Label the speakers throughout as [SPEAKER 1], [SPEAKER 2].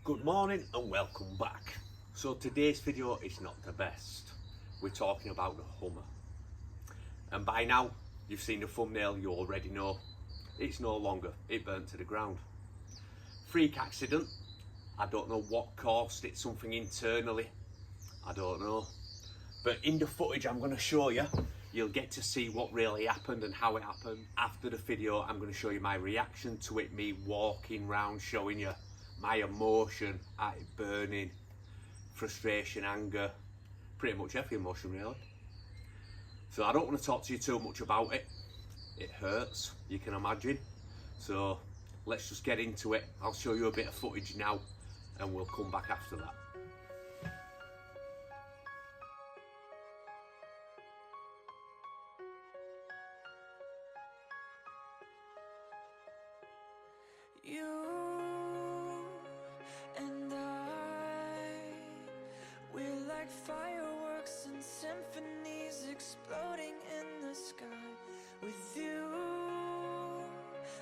[SPEAKER 1] Good morning and welcome back. So today's video is not the best. We're talking about the Hummer. And by now, you've seen the thumbnail, you already know. It's no longer, it burnt to the ground. Freak accident. I don't know what caused it, something internally. I don't know. But in the footage I'm going to show you, you'll get to see what really happened and how it happened. After the video, I'm going to show you my reaction to it, me walking round, showing you my emotion at it burning, frustration, anger, pretty much every emotion really. So I don't want to talk to you too much about it. It hurts, you can imagine. So let's just get into it. I'll show you a bit of footage now and we'll come back after that.
[SPEAKER 2] You and I, we're like fireworks and symphonies exploding in the sky. With you,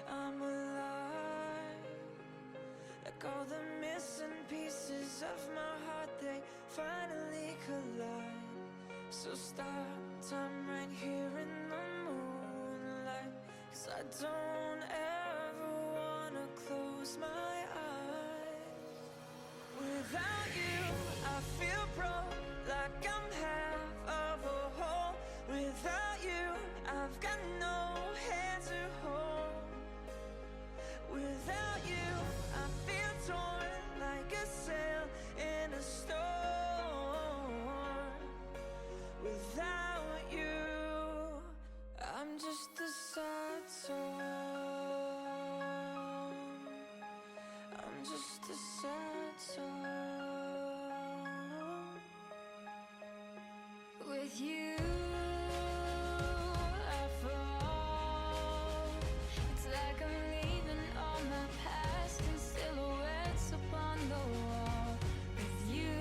[SPEAKER 2] I'm alive. Like all the missing pieces of my heart, they finally collide. So stop time right here in the moonlight, 'cause I don't ever wanna close my eyes. Without you, I feel broke, like I'm half of a whole. Without you, I've got no hand to hold. Without you, I feel torn like a sail in a storm. Without you, I'm just a sad song. I'm just a sad song. With you, I fall. It's like I'm leaving all my past in silhouettes upon the wall. With you,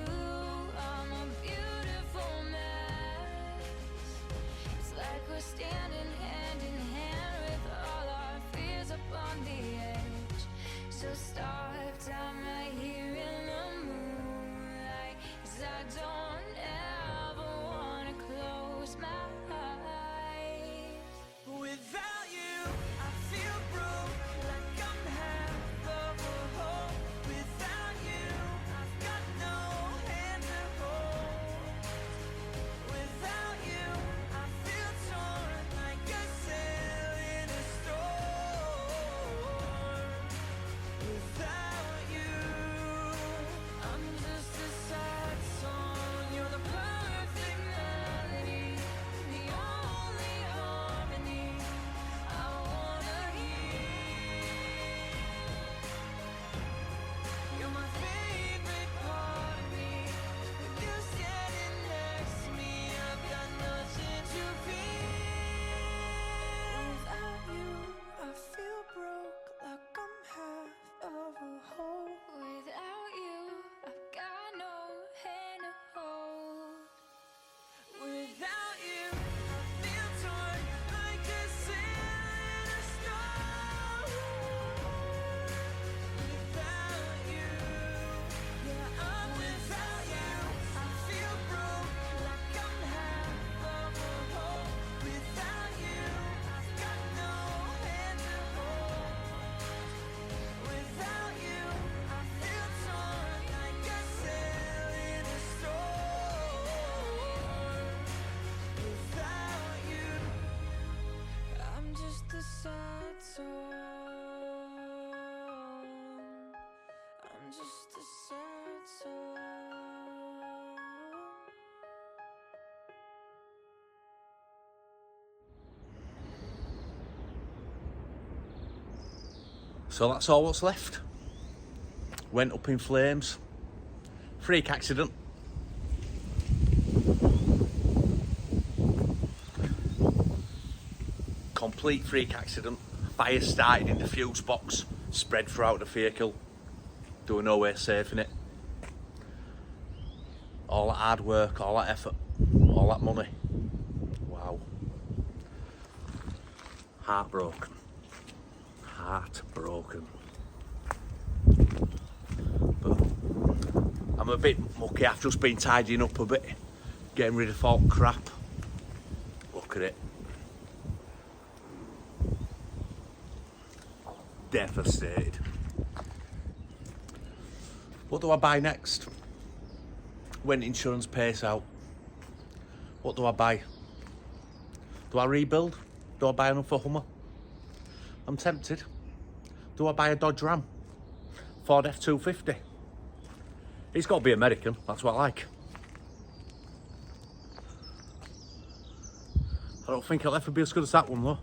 [SPEAKER 2] I'm a beautiful mess. It's like we're standing hand in hand with all our fears upon the edge. So stop time right here in the moonlight, 'cause I don't ever wanna close my eyes. Without you, I feel broke, like I'm half of a whole. Without you, I've got no hand to hold. Without you, I feel torn like a sail in a storm. Without you, I'm just a sad song. You're the perfect melody, the only harmony I wanna hear. You're my favorite part of me. With you standing next to me, I've got nothing to fear. Without you, I feel broke, like I'm half of a whole. Without you, I've got no hand to hold. Without you, I feel torn like a sail in a storm. Without you, yeah, I'm without you. I feel broke, like I'm half of a whole. Without you, I've got no hand to hold. Without you, I feel torn like a sail in a storm. Without you, I'm just a sad song. I'm just a sad song.
[SPEAKER 1] So that's all what's left. Went up in flames. Freak accident. Complete freak accident. Fire started in the fuse box, spread throughout the vehicle. There was no way of saving it. All that hard work, all that effort, all that money. Wow. Heartbroken. Heartbroken. But I'm a bit mucky. I've just been tidying up a bit, getting rid of all crap. Look at it. Devastated. What do I buy next? When insurance pays out, what do I buy? Do I rebuild? Do I buy another Hummer? I'm tempted. Do I buy a Dodge Ram? Ford F-250? It's got to be American, that's what I like. I don't think it'll ever be as good as that one though.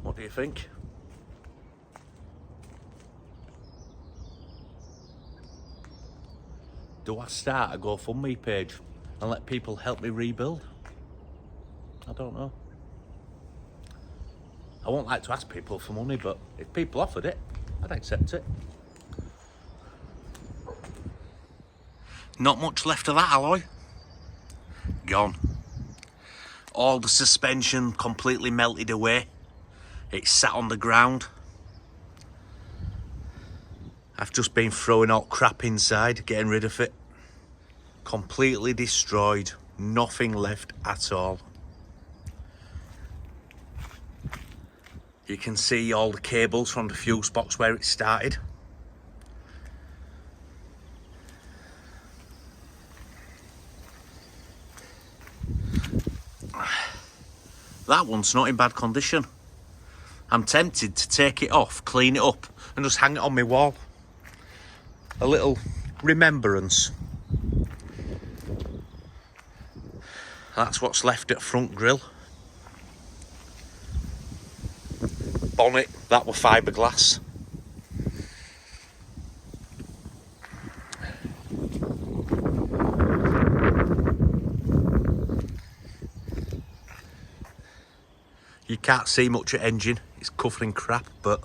[SPEAKER 1] What do you think? Do I start a GoFundMe page and let people help me rebuild? I don't know. I won't like to ask people for money, but if people offered it, I'd accept it. Not much left of that alloy. Gone. All the suspension completely melted away. It sat on the ground. I've just been throwing out crap inside, getting rid of it. Completely destroyed. Nothing left at all. You can see all the cables from the fuse box where it started. That one's not in bad condition. I'm tempted to take it off, clean it up and just hang it on my wall. A little remembrance. That's what's left at front grille. Bonnet, that were fiberglass. You can't see much of engine, it's covered in crap, but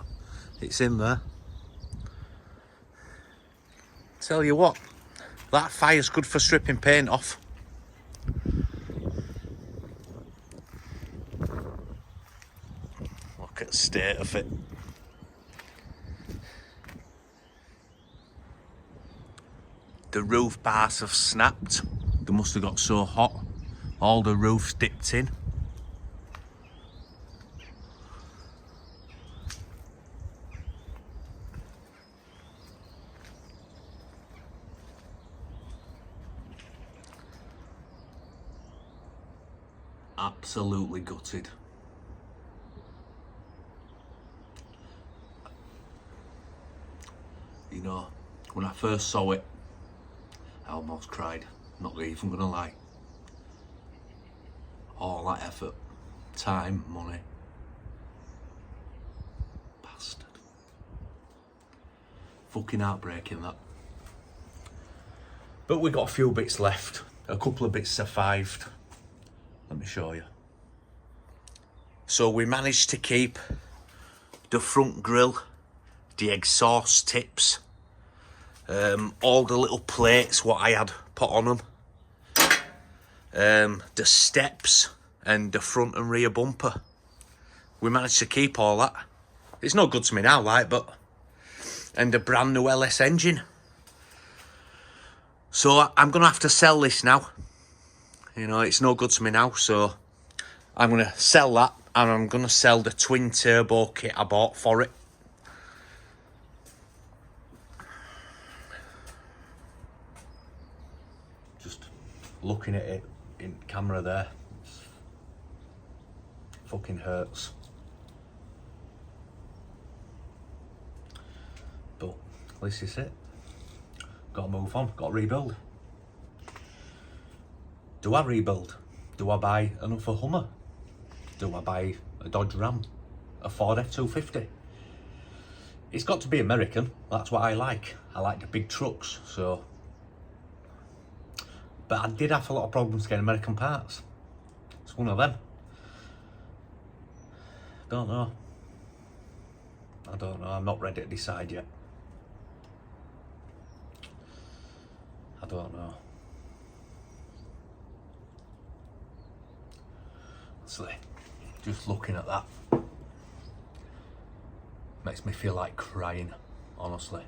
[SPEAKER 1] it's in there. Tell you what, that fire's good for stripping paint off. Look at the state of it. The roof bars have snapped. They must have got so hot. All the roof's dipped in. Absolutely gutted. You know, when I first saw it, I almost cried, not even gonna lie. All that effort, time, money. Bastard. Fucking heartbreaking that. But we got a few bits left. A couple of bits survived. Let me show you. So we managed to keep the front grille, the exhaust tips, all the little plates what I had put on them, the steps and the front and rear bumper. We managed to keep all that. It's no good to me now, like, but... And a brand new LS engine. So I'm going to have to sell this now. You know, it's no good to me now, so I'm going to sell that and I'm going to sell the twin turbo kit I bought for it. Just looking at it in camera there, it's fucking hurts. But this is it. Got to move on, got to rebuild. Do I rebuild? Do I buy another Hummer? Do I buy a Dodge Ram? A Ford F-250? It's got to be American, that's what I like. I like the big trucks, so... But I did have a lot of problems getting American parts. It's one of them. Don't know. I don't know, I'm not ready to decide yet. I don't know. Just looking at that. Makes me feel like crying, honestly.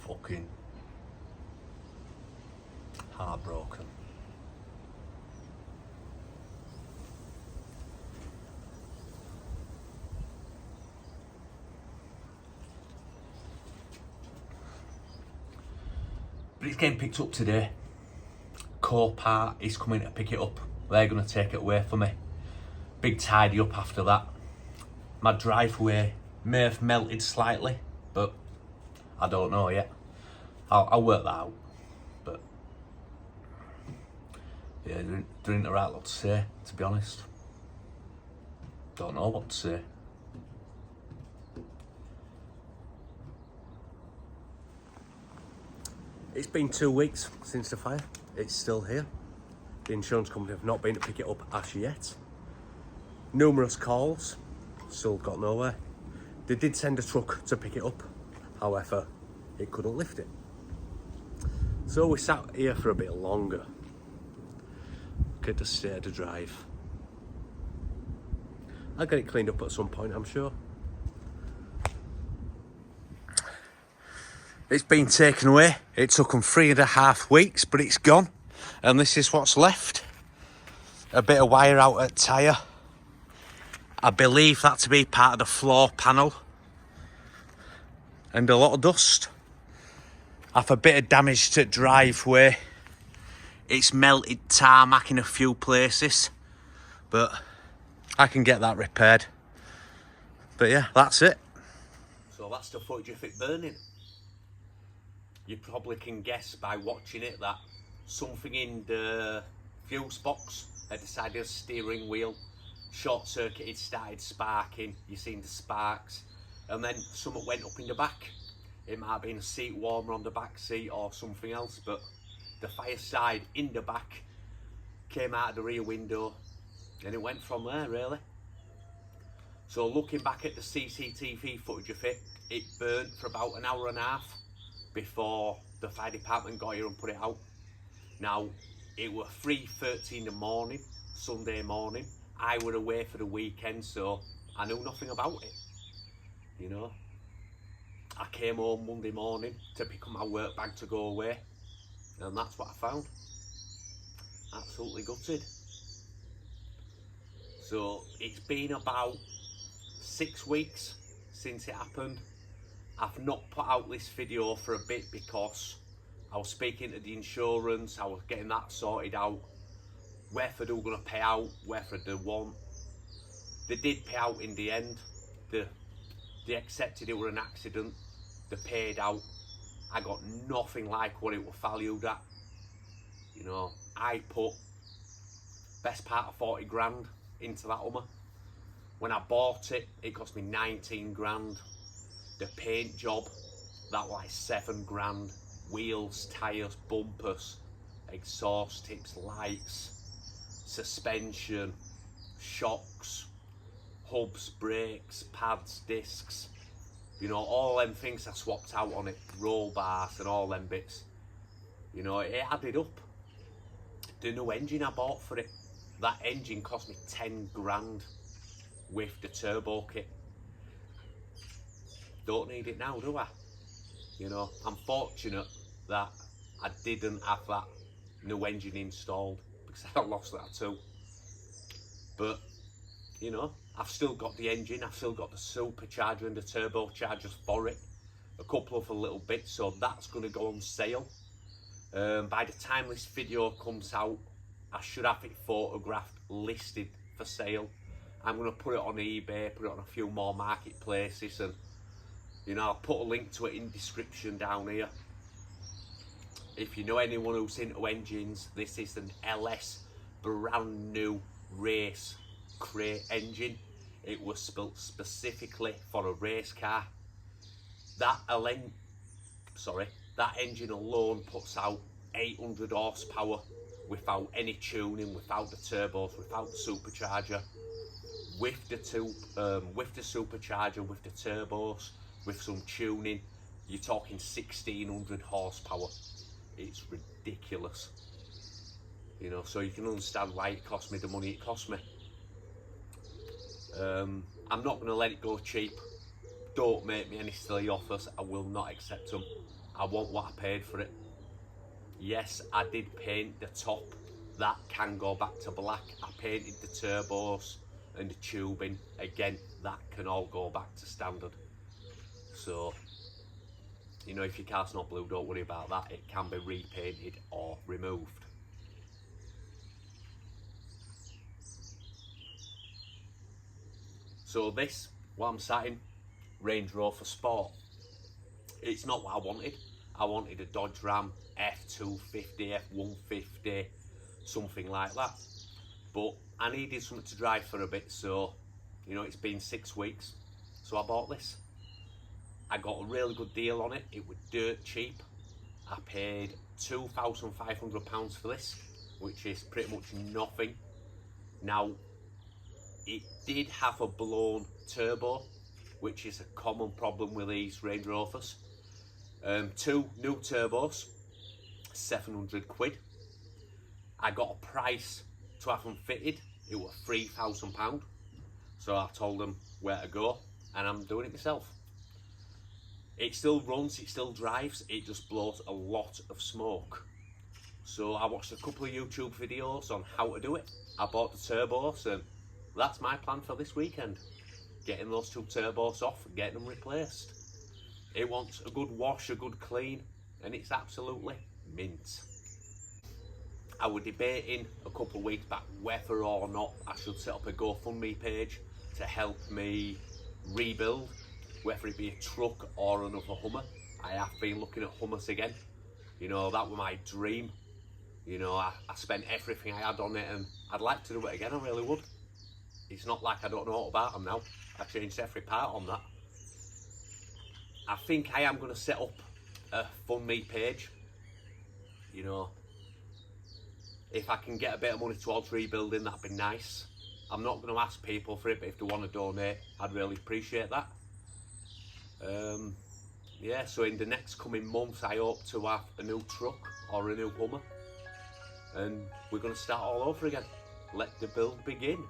[SPEAKER 1] Fucking heartbroken. But it's getting picked up today. Copart is coming to pick it up. They're going to take it away for me. Big tidy up after that. My driveway may have melted slightly, but I don't know yet. I'll work that out. But yeah, there ain't the right lot to say, to be honest. Don't know what to say. It's been 2 weeks since the fire. It's still here. The insurance company have not been to pick it up as yet. Numerous calls, still got nowhere. They did send a truck to pick it up, however, it couldn't lift it. So we sat here for a bit longer. Get the state of the drive. I'll get it cleaned up at some point, I'm sure. It's been taken away. It took them 3.5 weeks, but it's gone. And this is what's left. A bit of wire out at tyre. I believe that to be part of the floor panel. And a lot of dust. I've a bit of damage to the driveway. It's melted tarmac in a few places. But I can get that repaired. But yeah, that's it. So that's the footage of it burning. You probably can guess by watching it that something in the fuse box at the side of the steering wheel short-circuited, started sparking. You seen the sparks, and then something went up in the back. It might have been a seat warmer on the back seat or something else, but the fire side in the back came out of the rear window, and it went from there really. So looking back at the CCTV footage of it, it burnt for about an hour and a half before the fire department got here and put it out. Now, it was 3:30 in the morning, Sunday morning. I were away for the weekend, so I knew nothing about it, you know. I came home Monday morning to pick up my work bag to go away, and that's what I found. Absolutely gutted. So, it's been about 6 weeks since it happened. I've not put out this video for a bit because I was speaking to the insurance, I was getting that sorted out, whether they were going to pay out, whether they won't. They did pay out in the end. They accepted it was an accident, they paid out. I got nothing like what it was valued at. You know, I put best part of 40 grand into that Hummer. When I bought it, it cost me 19 grand. The paint job, that was like 7 grand. Wheels, tyres, bumpers, exhaust tips, lights, suspension, shocks, hubs, brakes, pads, discs. You know, all them things I swapped out on it, roll bars and all them bits. You know, it added up. The new engine I bought for it, that engine cost me 10 grand with the turbo kit. Don't need it now, do I? You know, I'm fortunate that I didn't have that new engine installed because I lost that too. But, you know, I've still got the engine, I've still got the supercharger and the turbochargers for it. A couple of little bits, so that's going to go on sale. By the time this video comes out, I should have it photographed, listed for sale. I'm going to put it on eBay, put it on a few more marketplaces, and you know, I'll put a link to it in the description down here. If you know anyone who's into engines, this is an LS brand new race crate engine. It was built specifically for a race car. That engine alone puts out 800 horsepower without any tuning, without the turbos, without the supercharger. With the supercharger, with the turbos, with some tuning, you're talking 1600 horsepower. It's ridiculous. You know, so you can understand why it cost me the money it cost me. I'm not going to let it go cheap. don't make me any silly offers. I will not accept them. I want what I paid for it. Yes, I did paint the top. That can go back to black. I painted the turbos and the tubing. Again, that can all go back to standard. So, you know, if your car's not blue, don't worry about that. It can be repainted or removed. So this, what I'm sat in, Range Rover Sport. It's not what I wanted. I wanted a Dodge Ram F250, F150, something like that. But I needed something to drive for a bit, so, you know, it's been 6 weeks. So I bought this. I got a really good deal on it. It was dirt cheap. I paid £2,500 for this, which is pretty much nothing. Now, it did have a blown turbo, which is a common problem with these Range Rovers. 2 new turbos, 700 quid. I got a price to have them fitted. It was £3,000. So I told them where to go, and I'm doing it myself. It still runs, it still drives, it just blows a lot of smoke. So I watched a couple of YouTube videos on how to do it. I bought the turbos, and that's my plan for this weekend. Getting those 2 turbos off and getting them replaced. It wants a good wash, a good clean, and it's absolutely mint. I was debating a couple of weeks back whether or not I should set up a GoFundMe page to help me rebuild, whether it be a truck or another Hummer. I have been looking at Hummers again. You know, that was my dream. You know, I spent everything I had on it, and I'd like to do it again, I really would. It's not like I don't know about them now. I changed every part on that. I think I am going to set up a FundMe page. You know, if I can get a bit of money towards rebuilding, that'd be nice. I'm not going to ask people for it, but if they want to donate, I'd really appreciate that. Yeah, so in the next coming months, I hope to have a new truck or a new Hummer. And we're going to start all over again. Let the build begin.